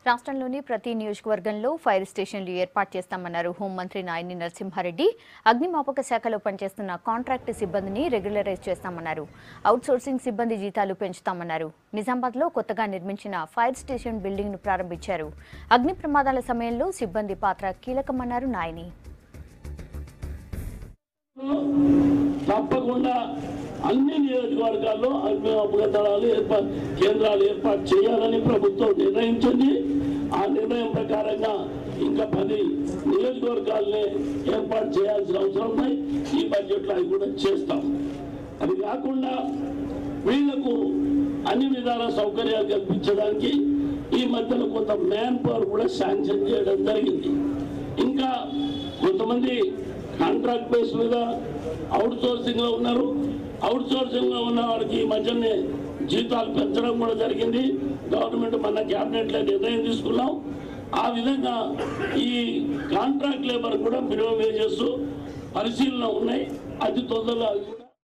రాష్ట్రంలోని ప్రతి నియోజకవర్గంలో ఫైర్ స్టేషన్లు ఏర్పాటు చేస్తామన్నారు హోంమంత్రి నాయని నరసింహారెడ్డి. అగ్నిమాపక శాఖలో పనిచేస్తున్న కాంట్రాక్ట్ సిబ్బందిని రెగ్యులరైజ్ చేస్తామన్నారు. అవుట్సోర్సింగ్ సిబ్బంది జీతాలు పెంచుతామన్నారు. నిజామాబాద్లో కొత్తగా నిర్మించిన ఫైర్ స్టేషన్ బిల్డింగ్ను ప్రారంభించారు. అగ్ని ప్రమాదాల సమయంలో సిబ్బంది పాత్ర కీలకమన్నారు నాయని. తప్పకుండా అన్ని నియోజకవర్గాల్లో అగ్నిమాపక దళాలు కేంద్రాలు ఏర్పాటు చేయాలని ప్రభుత్వం నిర్ణయించింది. ఆ నిర్ణయం ప్రకారంగా ఇంకా 10 నియోజకవర్గాలని ఏర్పాటు చేయాల్సిన అవసరం ఉన్నాయి. ఈ బడ్జెట్లో అవి కూడా చేస్తాం. అది కాకుండా వీళ్లకు అన్ని విధాల సౌకర్యాలు కల్పించడానికి ఈ మధ్యలో కొంత మ్యాన్ పవర్ కూడా శాంక్షన్ చేయడం జరిగింది. ఇంకా కొంతమంది కాంట్రాక్ట్ బేస్ మీద అవుట్ సోర్సింగ్ లో ఉన్నారు. అవుట్ సోర్సింగ్ లో ఉన్న వారికి ఈ మధ్యనే జీతాలు పెంచడం కూడా జరిగింది. గవర్నమెంట్ మన క్యాబినెట్ లో నిర్ణయం తీసుకున్నాం. ఆ విధంగా ఈ కాంట్రాక్ట్ లేబర్ కూడా మినిమం వేజెస్ పరిశీలన ఉన్నాయి. అతి తొందరలో